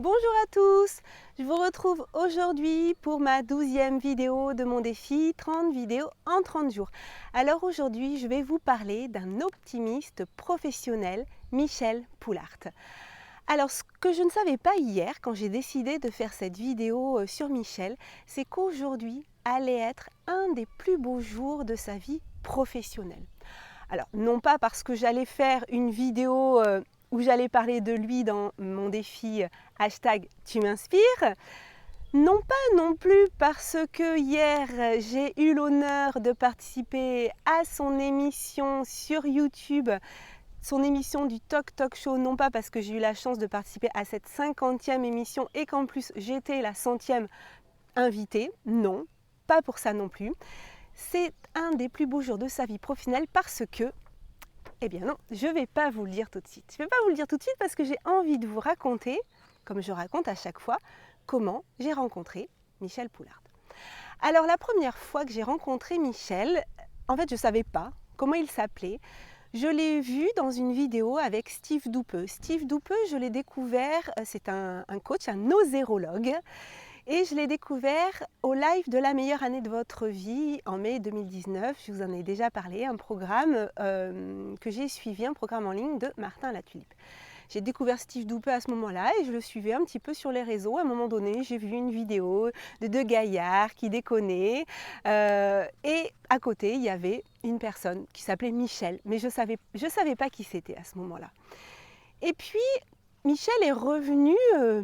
Bonjour à tous, je vous retrouve aujourd'hui pour ma 12e vidéo de mon défi 30 vidéos en 30 jours. Alors aujourd'hui, je vais vous parler d'un optimiste professionnel, Michel Poulart. Alors ce que je ne savais pas hier quand j'ai décidé de faire cette vidéo sur Michel, c'est qu'aujourd'hui allait être un des plus beaux jours de sa vie professionnelle. Alors non pas parce que j'allais faire une vidéo où j'allais parler de lui dans mon défi #tu m'inspires. Non pas non plus parce que hier j'ai eu l'honneur de participer à son émission sur YouTube, son émission du Talk Talk Show, non pas parce que j'ai eu la chance de participer à cette 50e émission et qu'en plus j'étais la 100e invitée, non, pas pour ça non plus. C'est un des plus beaux jours de sa vie professionnelle parce que eh bien non, je ne vais pas vous le dire tout de suite. Je ne vais pas vous le dire tout de suite parce que j'ai envie de vous raconter, comme je raconte à chaque fois, comment j'ai rencontré Michel Poulart. Alors la première fois que j'ai rencontré Michel, en fait je ne savais pas comment il s'appelait. Je l'ai vu dans une vidéo avec Steve Doupeux. Steve Doupeux, je l'ai découvert, c'est un coach, un osérologue. Et je l'ai découvert au live de la meilleure année de votre vie en mai 2019. Je vous en ai déjà parlé, un programme que j'ai suivi, un programme en ligne de Martin Latulipe. J'ai découvert Steve Doupeux à ce moment-là et je le suivais un petit peu sur les réseaux. À un moment donné, j'ai vu une vidéo de deux gaillards qui déconnaient. Et à côté, il y avait une personne qui s'appelait Michel. Mais je savais pas qui c'était à ce moment-là. Et puis, Michel est revenu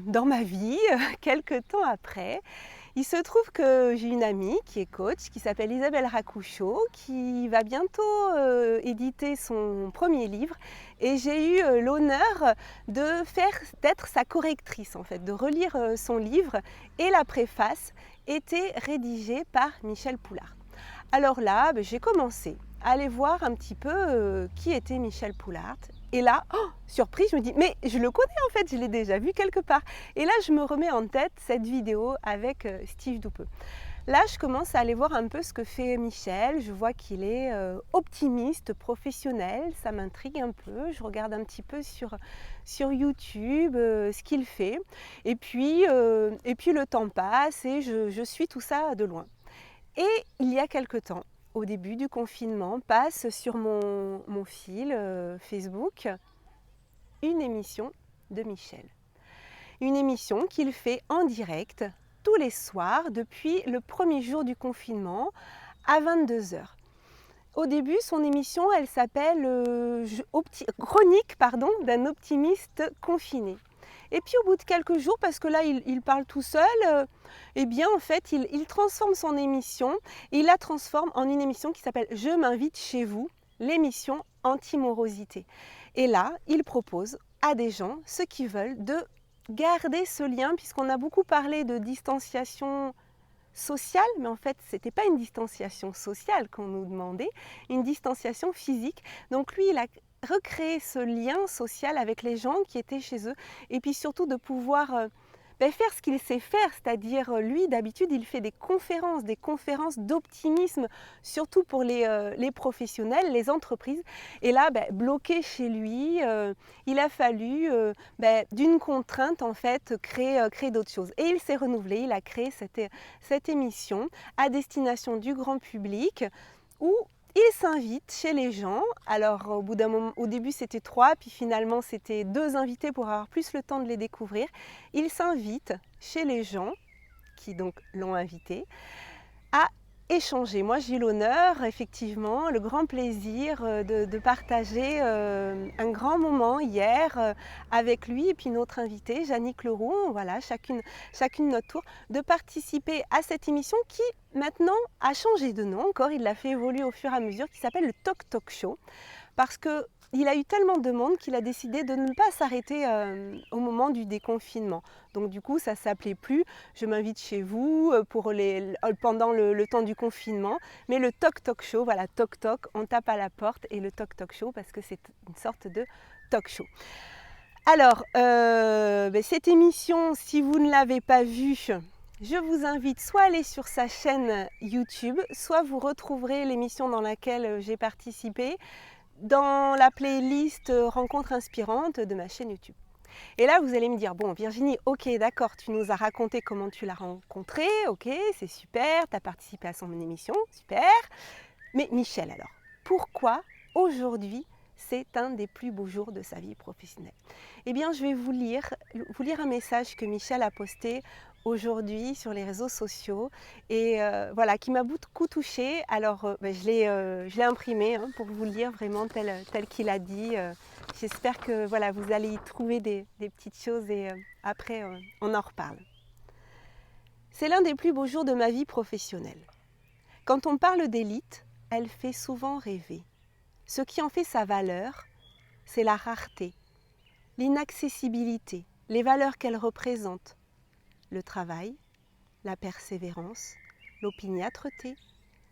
dans ma vie quelques temps après. Il se trouve que j'ai une amie qui est coach, qui s'appelle Isabelle Racouchot, qui va bientôt éditer son premier livre. Et j'ai eu l'honneur d'être sa correctrice, en fait, de relire son livre. Et la préface était rédigée par Michel Poulart. Alors là, j'ai commencé à aller voir un petit peu qui était Michel Poulart. Et là, oh, surprise, je me dis, mais je le connais en fait, je l'ai déjà vu quelque part. Et là, je me remets en tête cette vidéo avec Steve Doupeux. Là, je commence à aller voir un peu ce que fait Michel. Je vois qu'il est optimiste, professionnel. Ça m'intrigue un peu. Je regarde un petit peu sur YouTube ce qu'il fait. Et puis le temps passe et je suis tout ça de loin. Et il y a quelque temps, au début du confinement, passe sur mon fil Facebook une émission de Michel. Une émission qu'il fait en direct tous les soirs depuis le premier jour du confinement à 22h. Au début, son émission, elle s'appelle Chronique d'un optimiste confiné. Et puis au bout de quelques jours, parce que là il parle tout seul, eh bien en fait il transforme son émission et il la transforme en une émission qui s'appelle Je m'invite chez vous, l'émission anti-morosité. Et là, il propose à des gens, ceux qui veulent, de garder ce lien, puisqu'on a beaucoup parlé de distanciation sociale, mais en fait ce n'était pas une distanciation sociale qu'on nous demandait, une distanciation physique. Donc lui il a recréé ce lien social avec les gens qui étaient chez eux et puis surtout de pouvoir faire ce qu'il sait faire, c'est-à-dire lui d'habitude il fait des conférences d'optimisme, surtout pour les professionnels, les entreprises. Et là, bloqué chez lui, il a fallu d'une contrainte en fait créer d'autres choses. Et il s'est renouvelé, il a créé cette émission à destination du grand public où il s'invite chez les gens. Alors au bout d'un moment, au début c'était 3, puis finalement c'était 2 invités pour avoir plus le temps de les découvrir. Il s'invite chez les gens qui donc l'ont invité à échanger. Moi j'ai eu l'honneur, effectivement, le grand plaisir de partager un grand moment hier avec lui et puis notre invité, Yannick Leroux, voilà, chacune notre tour, de participer à cette émission qui maintenant a changé de nom encore, il l'a fait évoluer au fur et à mesure, qui s'appelle le Talk Talk Show, parce que il a eu tellement de monde qu'il a décidé de ne pas s'arrêter au moment du déconfinement. Donc du coup, ça ne s'appelait plus « Je m'invite chez vous » pendant le temps du confinement, mais le Talk Talk Show, voilà, Toc Toc, on tape à la porte et le Talk Talk Show parce que c'est une sorte de talk show. Alors, cette émission, si vous ne l'avez pas vue, je vous invite soit à aller sur sa chaîne YouTube, soit vous retrouverez l'émission dans laquelle j'ai participé dans la playlist Rencontres inspirantes de ma chaîne YouTube. Et là, vous allez me dire, bon Virginie, ok, d'accord, tu nous as raconté comment tu l'as rencontré, ok, c'est super, tu as participé à son émission, super. Mais Michel alors, pourquoi aujourd'hui c'est un des plus beaux jours de sa vie professionnelle? Eh bien, je vais vous lire un message que Michel a posté aujourd'hui sur les réseaux sociaux et voilà, qui m'a beaucoup touchée. Alors, je l'ai imprimé pour vous le lire vraiment tel qu'il a dit. J'espère que voilà, vous allez y trouver des petites choses et après, on en reparle. C'est l'un des plus beaux jours de ma vie professionnelle. Quand on parle d'élite, elle fait souvent rêver. Ce qui en fait sa valeur, c'est la rareté, l'inaccessibilité, les valeurs qu'elle représente, le travail, la persévérance, l'opiniâtreté,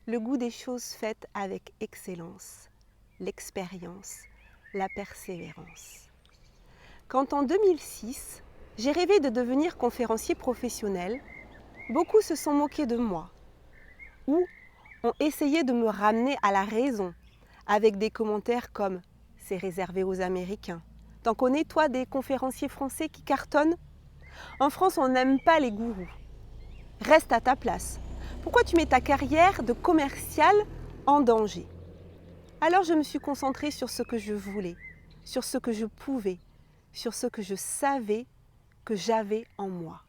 le goût des choses faites avec excellence, l'expérience, la persévérance. Quand en 2006, j'ai rêvé de devenir conférencier professionnel, beaucoup se sont moqués de moi ou ont essayé de me ramener à la raison avec des commentaires comme « c'est réservé aux Américains ». T'en connais toi des conférenciers français qui cartonnent? En France, on n'aime pas les gourous. Reste à ta place. Pourquoi tu mets ta carrière de commercial en danger? Alors je me suis concentrée sur ce que je voulais, sur ce que je pouvais, sur ce que je savais que j'avais en moi.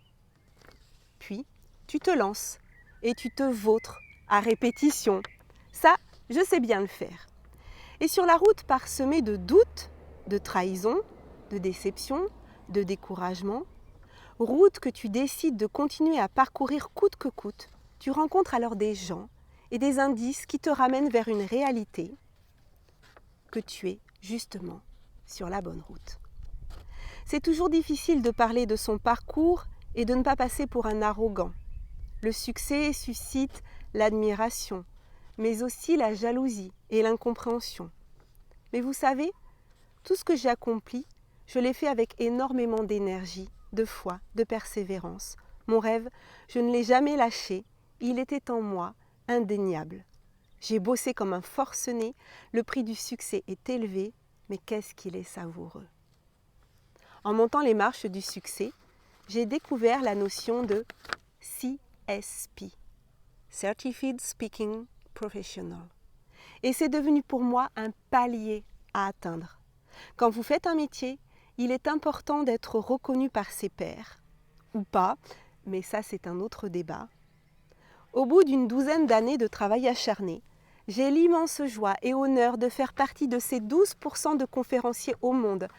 Puis, tu te lances et tu te vautres à répétition. Ça, je sais bien le faire. Et sur la route parsemée de doutes, de trahisons, de déceptions, de découragement, route que tu décides de continuer à parcourir coûte que coûte, tu rencontres alors des gens et des indices qui te ramènent vers une réalité que tu es justement sur la bonne route. C'est toujours difficile de parler de son parcours et de ne pas passer pour un arrogant. Le succès suscite l'admiration, mais aussi la jalousie et l'incompréhension. Mais vous savez, tout ce que j'ai accompli, je l'ai fait avec énormément d'énergie, de foi, de persévérance. Mon rêve, je ne l'ai jamais lâché, il était en moi, indéniable. J'ai bossé comme un forcené, le prix du succès est élevé, mais qu'est-ce qu'il est savoureux. En montant les marches du succès, j'ai découvert la notion de CSP, Certified Speaking Professional. Et c'est devenu pour moi un palier à atteindre. Quand vous faites un métier, il est important d'être reconnu par ses pairs, ou pas, mais ça c'est un autre débat. Au bout d'une douzaine d'années de travail acharné, j'ai l'immense joie et honneur de faire partie de ces 12% de conférenciers au monde,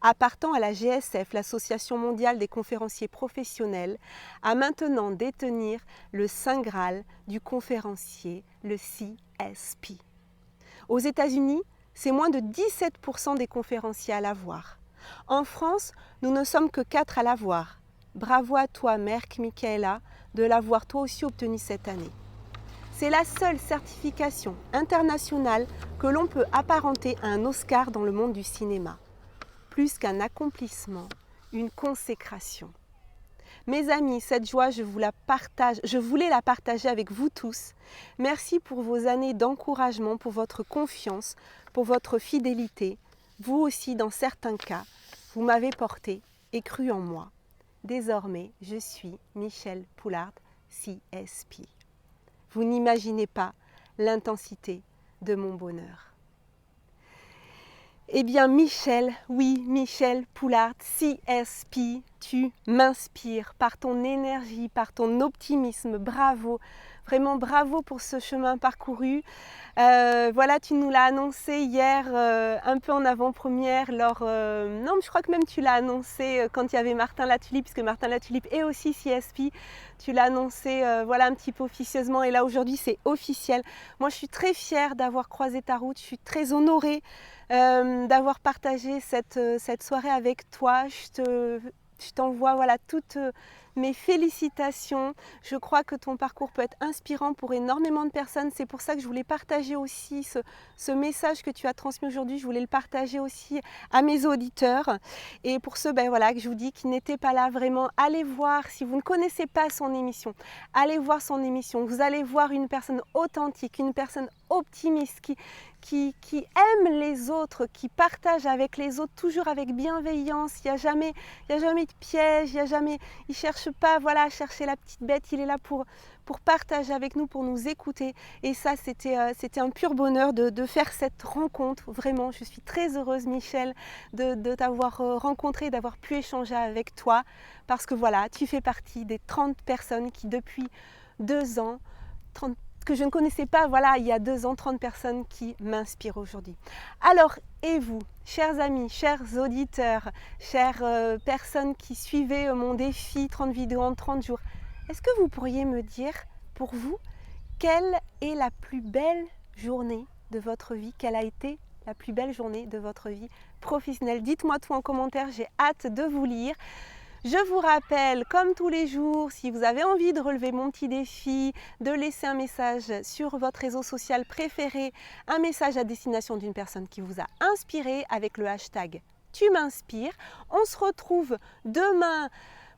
appartenant à la GSF, l'Association mondiale des conférenciers professionnels, à maintenant détenir le Saint Graal du conférencier, le CSP. Aux États-Unis, c'est moins de 17% des conférenciers à l'avoir. En France, nous ne sommes que 4 à l'avoir. Bravo à toi, Merck Michaela, de l'avoir toi aussi obtenu cette année. C'est la seule certification internationale que l'on peut apparenter à un Oscar dans le monde du cinéma. Plus qu'un accomplissement, une consécration. Mes amis, cette joie, je voulais la partager avec vous tous. Merci pour vos années d'encouragement, pour votre confiance, pour votre fidélité. Vous aussi, dans certains cas, vous m'avez porté et cru en moi. Désormais, je suis Michel Poulard, CSP. Vous n'imaginez pas l'intensité de mon bonheur. Eh bien Michel, oui Michel Poulard, CSP, tu m'inspires par ton énergie, par ton optimisme, bravo, vraiment bravo pour ce chemin parcouru. Voilà, tu nous l'as annoncé hier un peu en avant-première non, je crois que même tu l'as annoncé quand il y avait Martin Latulippe, puisque Martin Latulippe est aussi CSP. Tu l'as annoncé voilà, un petit peu officieusement et là aujourd'hui c'est officiel. Moi je suis très fière d'avoir croisé ta route, je suis très honorée d'avoir partagé cette soirée avec toi. Je t'envoie voilà, toutes mes félicitations. Je crois que ton parcours peut être inspirant pour énormément de personnes. C'est pour ça que je voulais partager aussi ce message que tu as transmis aujourd'hui. Je voulais le partager aussi à mes auditeurs. Et pour ceux voilà, que je vous dis qui n'étaient pas là, vraiment, allez voir. Si vous ne connaissez pas son émission, allez voir son émission. Vous allez voir une personne authentique, une personne optimiste qui aime les autres, qui partage avec les autres, toujours avec bienveillance. Il n'y a jamais de piège, il ne cherche pas voilà, à chercher la petite bête, il est là pour partager avec nous, pour nous écouter. Et ça, c'était un pur bonheur de faire cette rencontre. Vraiment, je suis très heureuse, Michel, de t'avoir rencontré, d'avoir pu échanger avec toi. Parce que voilà, tu fais partie des 30 personnes qui, depuis 2 ans, 30 que je ne connaissais pas, voilà, il y a 2 ans, 30 personnes qui m'inspirent aujourd'hui. Alors, et vous, chers amis, chers auditeurs, chères personnes qui suivaient mon défi 30 vidéos en 30 jours, est-ce que vous pourriez me dire, pour vous, quelle est la plus belle journée de votre vie? Quelle a été la plus belle journée de votre vie professionnelle? Dites-moi tout en commentaire, j'ai hâte de vous lire. Je vous rappelle, comme tous les jours, si vous avez envie de relever mon petit défi, de laisser un message sur votre réseau social préféré, un message à destination d'une personne qui vous a inspiré avec le hashtag Tu m'inspires. On se retrouve demain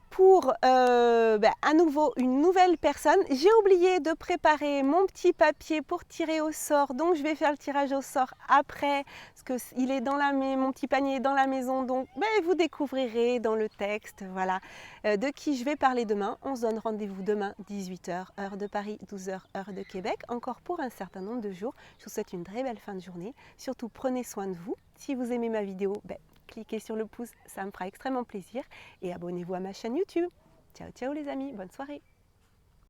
pour à nouveau une nouvelle personne. J'ai oublié de préparer mon petit papier pour tirer au sort, donc je vais faire le tirage au sort après, parce que il est dans mon petit panier est dans la maison, donc vous découvrirez dans le texte voilà, de qui je vais parler demain. On se donne rendez-vous demain 18h, heure de Paris, 12h, heure de Québec, encore pour un certain nombre de jours. Je vous souhaite une très belle fin de journée. Surtout, prenez soin de vous. Si vous aimez ma vidéo, cliquez sur le pouce, ça me fera extrêmement plaisir et abonnez-vous à ma chaîne YouTube. Ciao ciao les amis, bonne soirée.